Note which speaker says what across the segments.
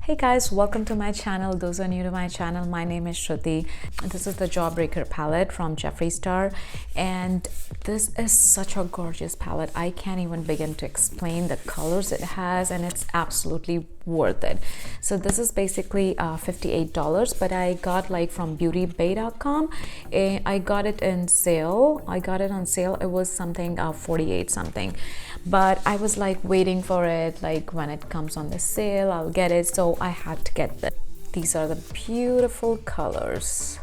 Speaker 1: Hey guys, welcome to my channel. Those are new to my channel, my name is Shruti. This is the Jawbreaker palette from Jeffery Star, and this is such a gorgeous palette. I can't even begin to explain the colors it has, and it's absolutely worth it. So this is basically $58, but I got like from beautybay.com. I got it in sale. I got it on sale. It was something 48 something, but I was like waiting for it, like when it comes on the sale I'll get it, so I had to get this. These are the beautiful colors.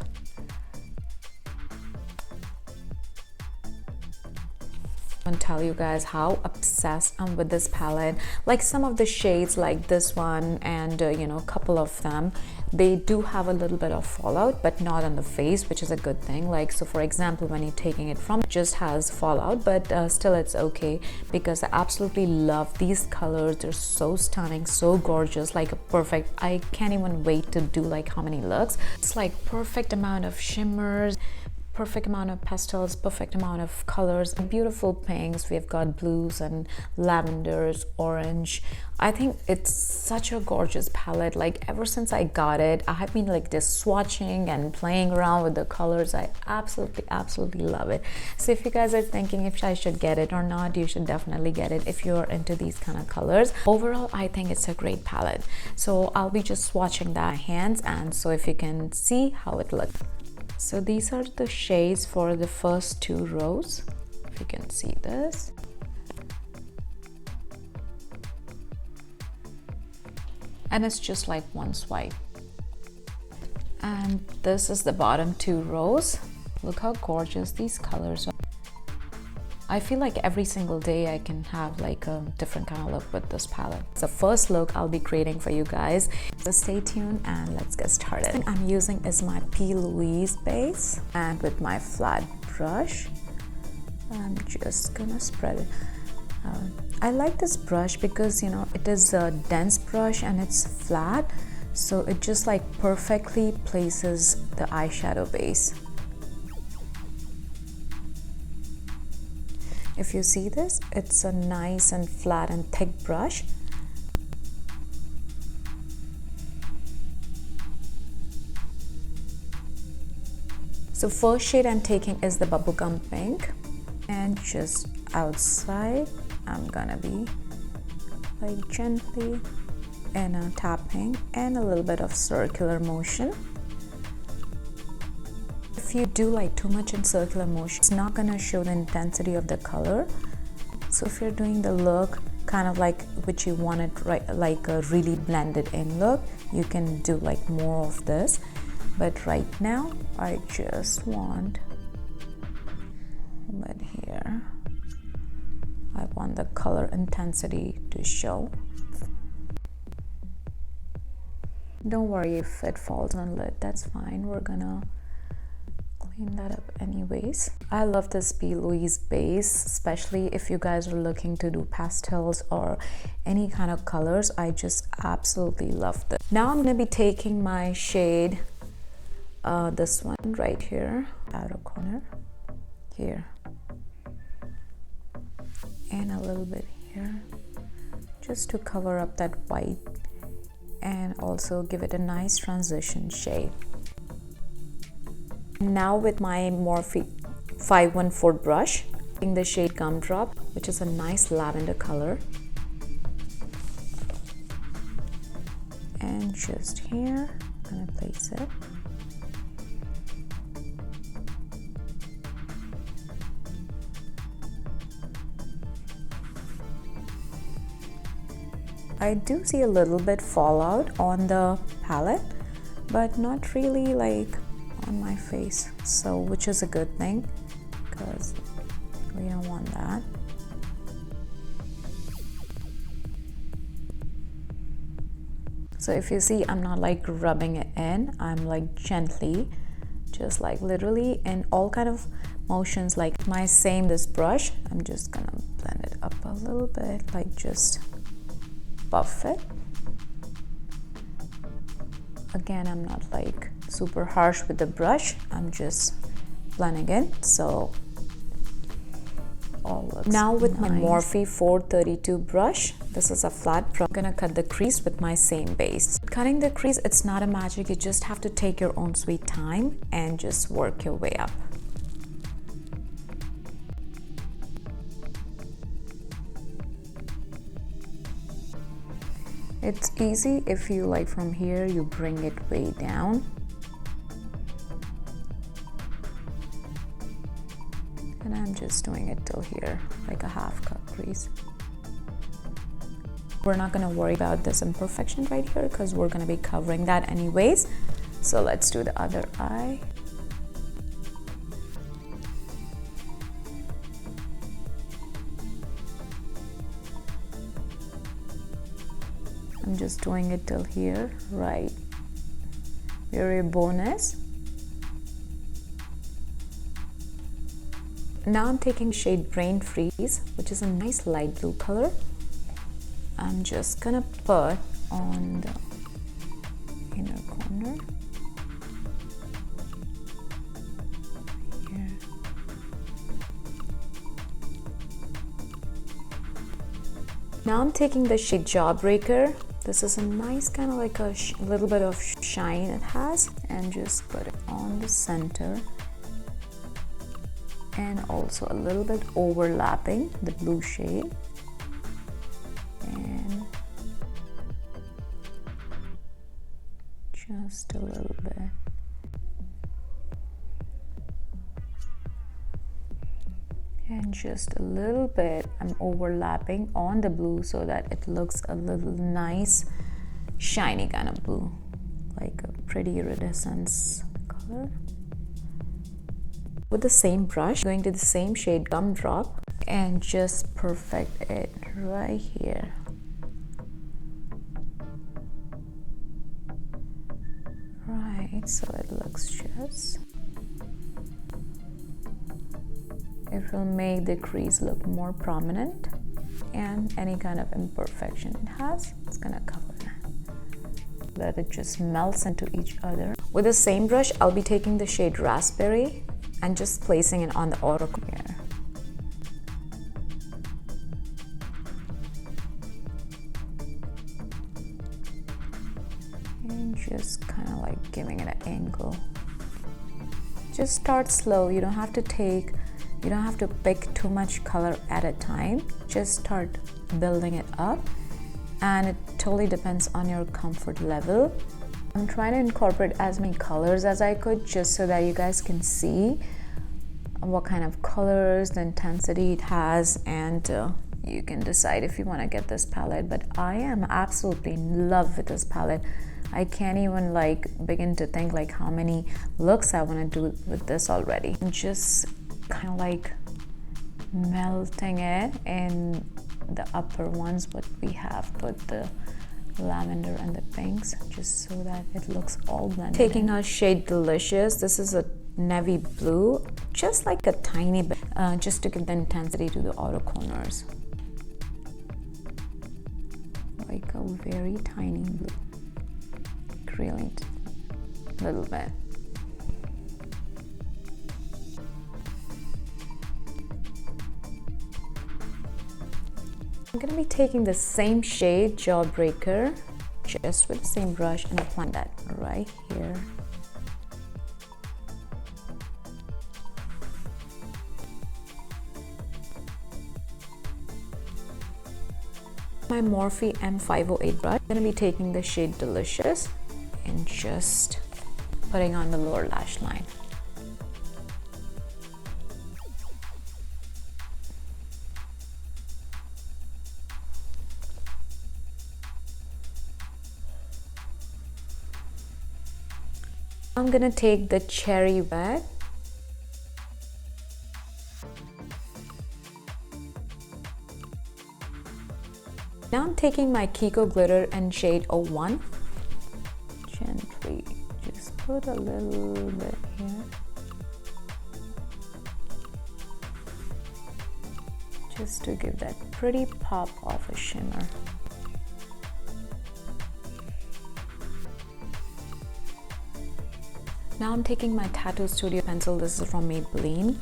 Speaker 1: And tell you guys how obsessed I'm with this palette. Like some of the shades like this one and you know, a couple of them, they do have a little bit of fallout, but not on the face, which is a good thing. Like, so for example, when you're taking it from, it just has fallout, but still it's okay, because I absolutely love these colors. They're so stunning, so gorgeous, like a perfect, I can't even wait to do like how many looks. It's like perfect amount of shimmers, perfect amount of pastels, perfect amount of colors, beautiful pinks. We've got blues and lavenders, orange. I think it's such a gorgeous palette. Like ever since I got it, I have been like just swatching and playing around with the colors. I absolutely love it. So if you guys are thinking if I should get it or not, you should definitely get it if you're into these kind of colors. Overall, I think it's a great palette. So I'll be just swatching that hands, and so if you can see how it looks. So these are the shades for the first two rows, if you can see this. And it's just like one swipe. And this is the bottom two rows. Look how gorgeous these colors are. I feel like every single day I can have like a different kind of look with this palette. It's the first look I'll be creating for you guys. So stay tuned and let's get started. What I'm using is my P. Louise base, and with my flat brush, I'm just gonna spread it. I like this brush because, you know, it is a dense brush and it's flat, so it just like perfectly places the eyeshadow base. If you see this, it's a nice and flat and thick brush. So first shade I'm taking is the bubblegum pink, and just outside I'm gonna be like gently tapping and a little bit of circular motion. If you do like too much in circular motion, it's not gonna show the intensity of the color. So if you're doing the look kind of like which you want it, right, like a really blended in look, you can do like more of this. But right now I just want a bit here. I want the color intensity to show. Don't worry if it falls on lid, that's fine. We're gonna clean that up anyways. I love this P. Louise base, especially if you guys are looking to do pastels or any kind of colors. I just absolutely love this. Now I'm gonna be taking my shade, this one right here, outer corner here, and a little bit here, just to cover up that white and also give it a nice transition shade. Now with my Morphe 514 brush, in the shade Gumdrop, which is a nice lavender color, and just here I'm gonna place it. I do see a little bit fallout on the palette, but not really like on my face, so which is a good thing because we don't want that. So if you see, I'm not like rubbing it in, I'm like gently, just like literally in all kind of motions, like this brush, I'm just gonna blend it up a little bit, like just buff it. Again, I'm not like super harsh with the brush, I'm just blending it. So all looks now with nice. My Morphe 432 brush, this is a flat brush. I'm gonna cut the crease with my same base. Cutting the crease, it's not a magic. You just have to take your own sweet time and just work your way up. It's easy if you like from here, you bring it way down. And I'm just doing it till here, like a half cut crease. We're not gonna worry about this imperfection right here because we're gonna be covering that anyways. So let's do the other eye. I'm just doing it till here, right where your bone is. Now I'm taking shade Brain Freeze, which is a nice light blue color. I'm just gonna put on the inner corner here. Now I'm taking the shade Jawbreaker. This is a nice kind of like a little bit of shine it has, and just put it on the center and also a little bit overlapping the blue shade, and just a little bit. And just a little bit I'm overlapping on the blue so that it looks a little nice shiny kind of blue, like a pretty iridescence color. With the same brush, going to the same shade Gumdrop and just perfect it right here. Right, so it looks just, it will make the crease look more prominent, and any kind of imperfection it has, it's gonna cover that. Let it just melts into each other. With the same brush, I'll be taking the shade Raspberry and just placing it on the outer corner. And just kind of like giving it an angle. Just start slow. You don't have to pick too much color at a time. Just start building it up, and it totally depends on your comfort level. I'm trying to incorporate as many colors as I could, just so that you guys can see what kind of colors, the intensity it has, and you can decide if you want to get this palette. But I am absolutely in love with this palette. I can't even like begin to think like how many looks I want to do with this already. I'm just kind of like melting it in the upper ones, what we have put the lavender and the pinks, just so that it looks all blended. Taking our shade Delicious, this is a navy blue, just like a tiny bit, just to give the intensity to the outer corners, like a very tiny blue, really little bit. I'm gonna be taking the same shade Jawbreaker, just with the same brush, and applying that right here. My Morphe M508 brush, I'm gonna be taking the shade Delicious and just putting on the lower lash line. I'm gonna take the Cherry Red now. I'm taking my Kiko glitter and shade 01. Gently just put a little bit here, just to give that pretty pop of a shimmer. Now I'm taking my Tattoo Studio pencil, this is from Maybelline,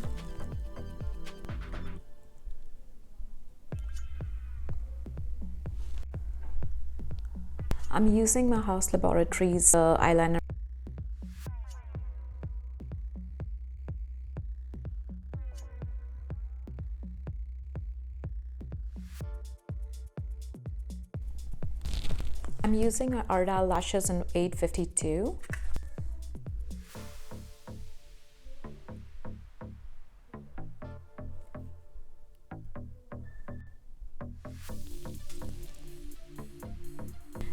Speaker 1: I'm using my House Laboratories eyeliner. I'm using my Ardell lashes in 852.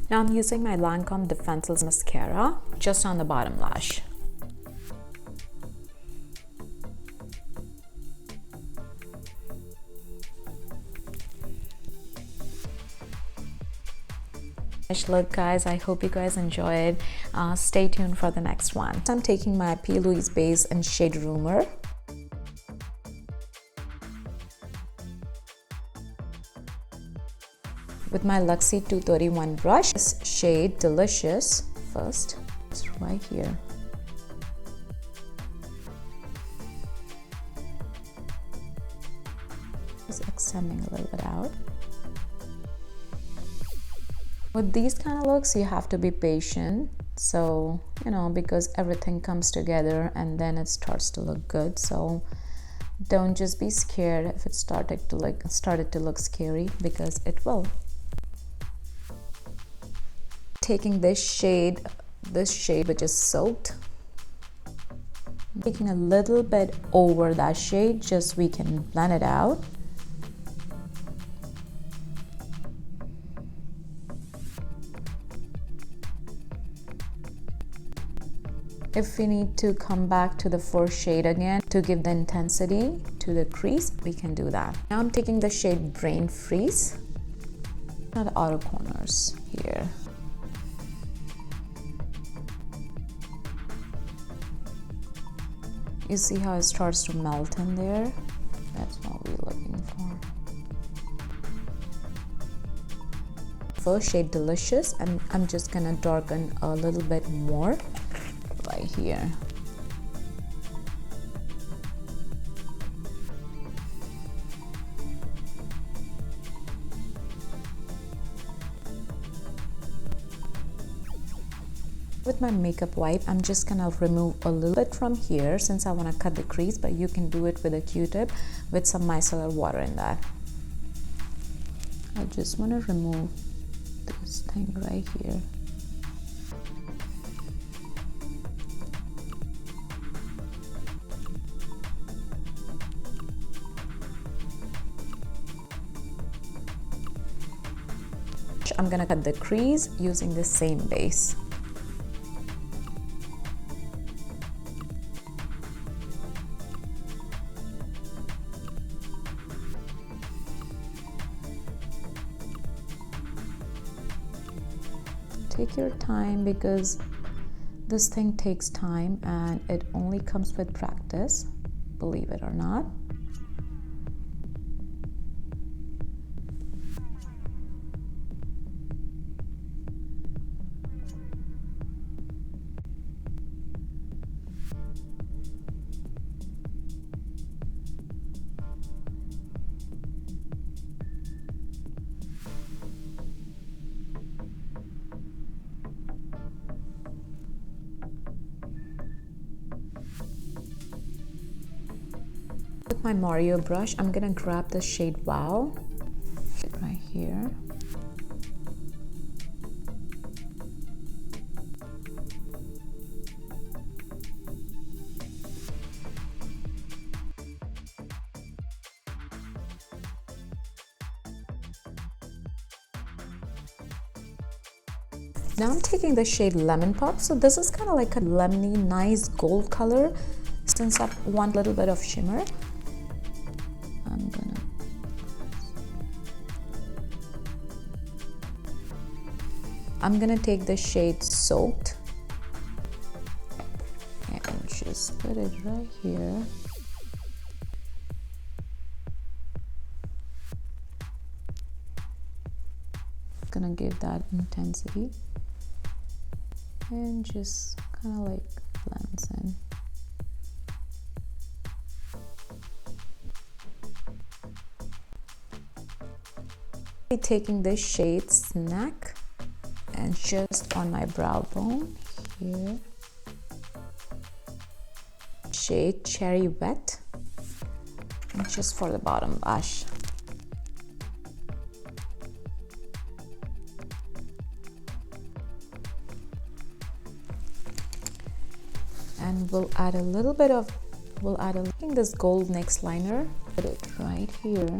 Speaker 1: Now I'm using my Lancome Defenseless mascara just on the bottom lash. Look guys, I hope you guys enjoyed. Stay tuned for the next one. I'm taking my P. Louise base in shade Rumor. With my Luxie 231 brush, this shade Delicious first. It's right here. Just extending a little bit out. With these kind of looks, you have to be patient. So, you know, because everything comes together and then it starts to look good. So don't just be scared if it started to look scary, because it will. Taking this shade which is Soaked, taking a little bit over that shade, just we can blend it out. If we need to come back to the first shade again to give the intensity to the crease, we can do that. Now I'm taking the shade Brain Freeze, not outer corners here. You see how it starts to melt in there? That's what we're looking for. First shade Delicious, and I'm just gonna darken a little bit more right here. With my makeup wipe, I'm just gonna remove a little bit from here since I want to cut the crease, but you can do it with a Q-tip with some micellar water in that. I just want to remove this thing right here. I'm gonna cut the crease using the same base. Take your time, because this thing takes time and it only comes with practice, believe it or not. With my Mario brush, I'm gonna grab the shade Wow right here. Now I'm taking the shade Lemon Pop. So this is kind of like a lemony, nice gold color. Since I want a little bit of shimmer, I'm gonna take the shade Soaked and just put it right here. Gonna give that intensity and just kind of like blends in. Taking this shade Snack and just on my brow bone here, shade Cherry Wet, and just for the bottom blush. And we'll add a little bit of, this gold NYX liner, put it right here.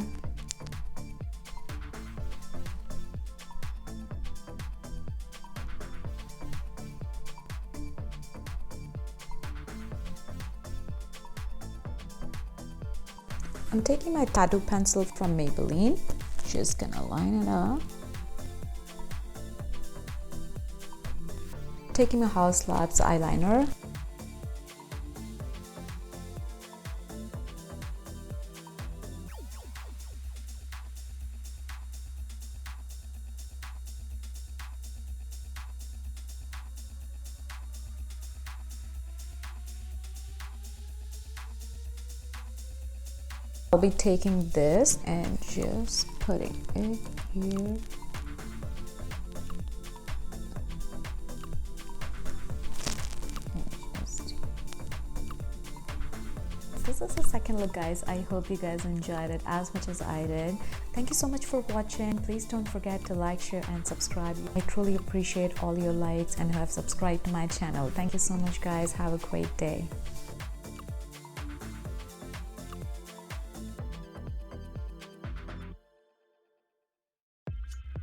Speaker 1: I'm taking my tattoo pencil from Maybelline, just gonna line it up. Taking my House Labs eyeliner. I'll be taking this and just putting it here. This is the second look, guys. I hope you guys enjoyed it as much as I did. Thank you so much for watching. Please don't forget to like, share and subscribe. I truly appreciate all your likes and who have subscribed to my channel. Thank you so much, guys. Have a great day.